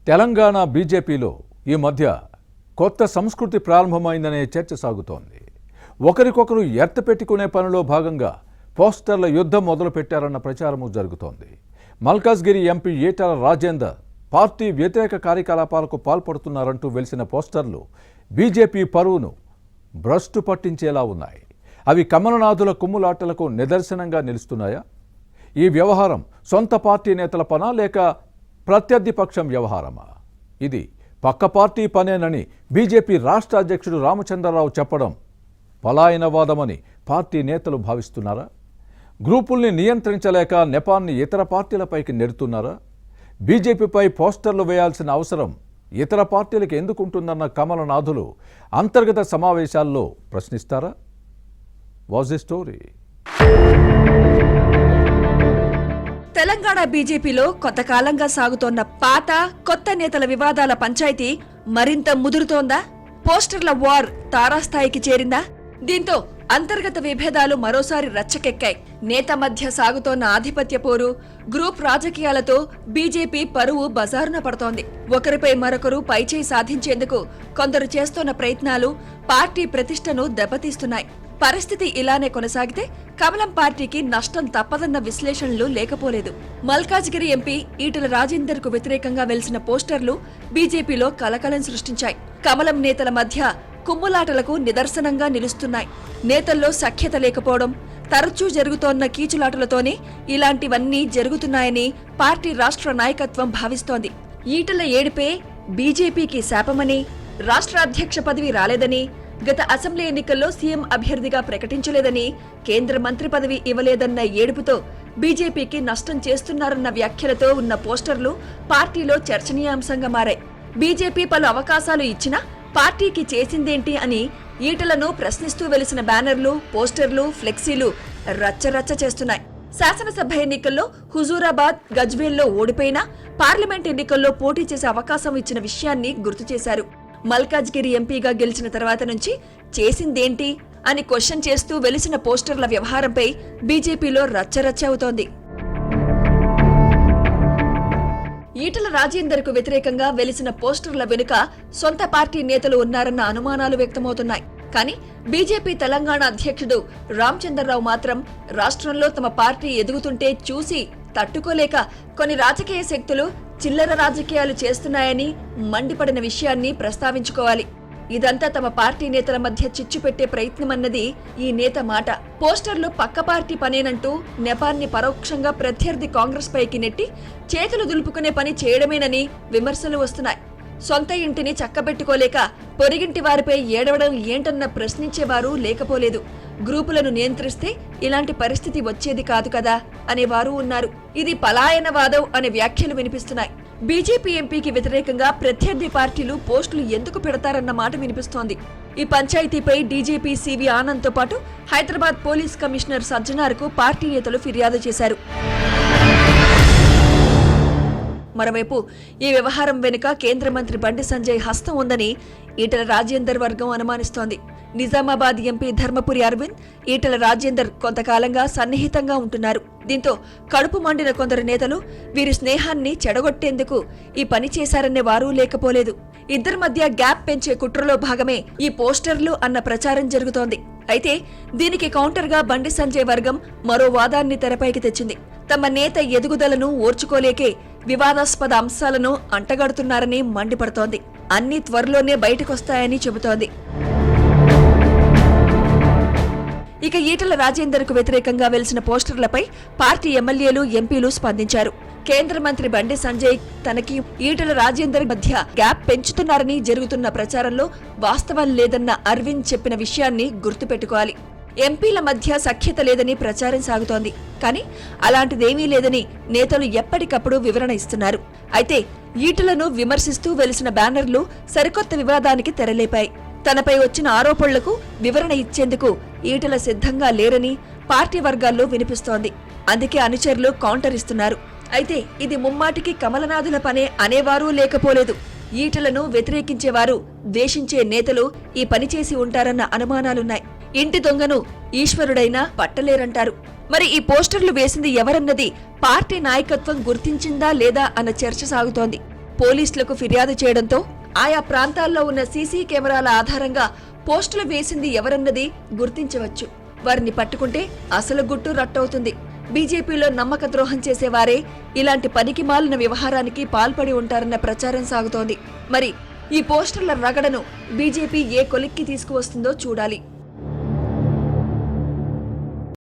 తెలంగాణ బీజేపీలో ఈ మధ్య కొత్త సంస్కృతి ప్రారంభమైందనే చర్చ సాగుతోంది. ఒకరికొకరు ఎర్త పెట్టుకునే పనిలో భాగంగా పోస్టర్ల యుద్ధం మొదలుపెట్టారన్న ప్రచారము జరుగుతోంది. మల్కాజ్గిరి ఎంపీ ఈటల రాజేందర్ పార్టీ వ్యతిరేక కార్యకలాపాలకు పాల్పడుతున్నారంటూ వెలిసిన పోస్టర్లు బీజేపీ పరువును భ్రష్టు పట్టించేలా ఉన్నాయి. అవి కమలనాథుల కుమ్ములాటలకు నిదర్శనంగా నిలుస్తున్నాయా? ఈ వ్యవహారం సొంత పార్టీ నేతల పనా లేక ప్రత్యర్థి పక్షం వ్యవహారమా? ఇది పక్క పార్టీ పనేనని బీజేపీ రాష్ట్ర అధ్యక్షుడు రామచంద్రరావు చెప్పడం పలాయనవాదమని పార్టీ నేతలు భావిస్తున్నారా? గ్రూపుల్ని నియంత్రించలేక నెపాన్ని ఇతర పార్టీలపైకి నెడుతున్నారా? బీజేపీపై పోస్టర్లు వేయాల్సిన అవసరం ఇతర పార్టీలకు ఎందుకుంటుందన్న కమలనాథులు అంతర్గత సమావేశాల్లో ప్రశ్నిస్తారా? Was the story? తెలంగాణ బీజేపీలో కొంతకాలంగా సాగుతోన్న పాత కొత్త నేతల వివాదాల పంచాయతీ మరింత ముదురుతోందా? పోస్టర్ల వార్ తారాస్థాయికి చేరిందా? దీంతో అంతర్గత విభేదాలు మరోసారి రచ్చకెక్కాయి. నేత మధ్య సాగుతోన్న ఆధిపత్య పోరు, గ్రూప్ రాజకీయాలతో బీజేపీ పరువు బజారున పడుతోంది. ఒకరిపై మరొకరు పైచేయి సాధించేందుకు కొందరు చేస్తోన్న ప్రయత్నాలు పార్టీ ప్రతిష్టను దెబ్బతీస్తున్నాయి. పరిస్థితి ఇలానే కొనసాగితే కమలం పార్టీకి నష్టం తప్పదన్న విశ్లేషణలు లేకపోలేదు. మల్కాజ్గిరి ఎంపీ ఈటల రాజేందర్ కు వ్యతిరేకంగా వెలిసిన పోస్టర్లు బీజేపీలో కలకలం సృష్టించాయి. కమలం నేతల మధ్య కుమ్ములాటలకు నిదర్శనంగా నిలుస్తున్నాయి. నేతల్లో సఖ్యత లేకపోవడం, తరచూ జరుగుతోన్న కీచులాటలతోనే ఇలాంటివన్నీ జరుగుతున్నాయని పార్టీ రాష్ట్ర నాయకత్వం భావిస్తోంది. ఈటల ఏడిపే బీజేపీకి శాపమని, రాష్ట్ర అధ్యక్ష పదవి రాలేదని, గత అసెంబ్లీ ఎన్నికల్లో సీఎం అభ్యర్థిగా ప్రకటించలేదని, కేంద్ర మంత్రి పదవి ఇవ్వలేదన్న ఏడుపుతో బీజేపీకి నష్టం చేస్తున్నారన్న వ్యాఖ్యలతో ఉన్న పోస్టర్లు పార్టీలో చర్చనీయాంశంగా మారాయి. బీజేపీ పలు అవకాశాలు ఇచ్చినా పార్టీకి చేసిందేంటి అని ఈటలను ప్రశ్నిస్తూ వెలిసిన బ్యానర్లు, పోస్టర్లు, ఫ్లెక్సీలు రచ్చరచ్చ చేస్తున్నాయి. శాసనసభ ఎన్నికల్లో హుజూరాబాద్, గజ్వేల్లో ఓడిపోయినా పార్లమెంట్ ఎన్నికల్లో పోటీ చేసే అవకాశం ఇచ్చిన విషయాన్ని గుర్తు చేశారు. మల్కాజ్గిరి ఎంపీగా గెలిచిన తర్వాత నుంచి చేసిందేంటి అని క్వశ్చన్ చేస్తూ వెలిసిన పోస్టర్ల వ్యవహారంపై బీజేపీలో రచ్చరచ్చ అవుతోంది. ఈటల రాజేందర్ కు వ్యతిరేకంగా వెలిసిన పోస్టర్ల వెనుక సొంత పార్టీ నేతలు ఉన్నారన్న అనుమానాలు వ్యక్తమవుతున్నాయి. కానీ బీజేపీ తెలంగాణ అధ్యక్షుడు రామచంద్రరావు మాత్రం రాష్ట్రంలో తమ పార్టీ ఎదుగుతుంటే చూసి తట్టుకోలేక కొన్ని రాజకీయ శక్తులు చిల్లర రాజకీయాలు చేస్తున్నాయని మండిపడిన విషయాన్ని ప్రస్తావించుకోవాలి. ఇదంతా తమ పార్టీ నేతల మధ్య చిచ్చు పెట్టే ప్రయత్నమన్నది ఈ నేత మాట. పోస్టర్లు పక్క పార్టీ పనేనంటూ నెపాన్ని పరోక్షంగా ప్రత్యర్థి కాంగ్రెస్ పైకి నెట్టి చేతులు దులుపుకునే పని చేయడమేనని విమర్శలు వస్తున్నాయి. సొంత ఇంటిని చక్కబెట్టుకోలేక పొరిగింటి వారిపై ఏడవడం ఏంటన్న ప్రశ్నించేవారు లేకపోలేదు. గ్రూపులను నియంత్రిస్తే ఇలాంటి పరిస్థితి వచ్చేది కాదు కదా అనేవారు ఉన్నారు. ఇది పలాయనవాదం అనే వ్యాఖ్యలు వినిపిస్తున్నాయి. బీజేపీ ఎంపీకి వ్యతిరేకంగా ప్రత్యర్థి పార్టీలు పోస్టులు ఎందుకు పెడతారన్న మాట వినిపిస్తోంది. ఈ పంచాయతీపై డీజీపీ సివి ఆనంద్ తో పాటు హైదరాబాద్ పోలీస్ కమిషనర్ సజ్జనార్కు పార్టీ నేతలు ఫిర్యాదు చేశారు. మరోవైపు ఈ వ్యవహారం వెనుక కేంద్ర మంత్రి బండి సంజయ్ హస్తం ఉందని ఈటల రాజేందర్ వర్గం అనుమానిస్తోంది. నిజామాబాద్ ఎంపీ ధర్మపురి అరవింద్, ఈటల రాజేందర్ కొంతకాలంగా సన్నిహితంగా ఉంటున్నారు. దీంతో కడుపు మండిన కొందరు నేతలు వీరి స్నేహాన్ని చెడగొట్టేందుకు ఈ పని చేశారనే వారూ లేకపోలేదు. ఇద్దరి మధ్య గ్యాప్ పెంచే కుట్రలో భాగమే ఈ పోస్టర్లు అన్న ప్రచారం జరుగుతోంది. అయితే దీనికి కౌంటర్గా బండి సంజయ్ వర్గం మరో వాదాన్ని తెరపైకి తెచ్చింది. తమ నేత ఎదుగుదలను ఓర్చుకోలేకే వివాదాస్పద అంశాలను అంటగడుతున్నారని మండిపడుతోంది. అన్ని త్వరలోనే బయటకొస్తాయని చెబుతోంది. ఇక ఈటల రాజేందర్ కు వ్యతిరేకంగా వెలిసిన పోస్టర్లపై పార్టీ ఎమ్మెల్యేలు, ఎంపీలు స్పందించారు. కేంద్ర మంత్రి బండి సంజయ్ తనకి ఈటల రాజేందర్ మధ్య గ్యాప్ పెంచుతున్నారని జరుగుతున్న ప్రచారంలో వాస్తవం లేదన్న అరవింద్ చెప్పిన విషయాన్ని గుర్తుపెట్టుకోవాలి. ఎంపీల మధ్య సఖ్యత లేదని ప్రచారం సాగుతోంది. కానీ అలాంటిదేమీ లేదని నేతలు ఎప్పటికప్పుడు వివరణ ఇస్తున్నారు. అయితే ఈటలను విమర్శిస్తూ వెలిసిన బ్యానర్లు సరికొత్త వివాదానికి తెరలేపాయి. తనపై వచ్చిన ఆరోపణలకు వివరణ ఇచ్చేందుకు ఈటల సిద్ధంగా లేరని పార్టీ వర్గాల్లో వినిపిస్తోంది. అందుకే అనుచరులు కౌంటర్ ఇస్తున్నారు. అయితే ఇది ముమ్మాటికి కమలనాథుల పనే అనేవారూ లేకపోలేదు. ఈటలను వ్యతిరేకించేవారు, ద్వేషించే నేతలు ఈ పని చేసి ఉంటారన్న అనుమానాలున్నాయి. ఇంటి దొంగను ఈశ్వరుడైనా పట్టలేరంటారు. మరి ఈ పోస్టర్లు వేసింది ఎవరన్నది పార్టీ నాయకత్వం గుర్తించిందా లేదా అన్న చర్చ సాగుతోంది. పోలీసులకు ఫిర్యాదు చేయడంతో ఆయా ప్రాంతాల్లో ఉన్న సీసీ కెమెరాల ఆధారంగా పోస్టులు వేసింది ఎవరన్నది గుర్తించవచ్చు. వారిని పట్టుకుంటే అసలు గుట్టు రట్టవుతుంది. బీజేపీలో నమ్మక ద్రోహం చేసేవారే ఇలాంటి పనికిమాలిన వ్యవహారానికి పాల్పడి ఉంటారన్న ప్రచారం సాగుతోంది. మరి ఈ పోస్టర్ల రగడను బీజేపీ ఏ కొలిక్కి తీసుకువస్తుందో చూడాలి.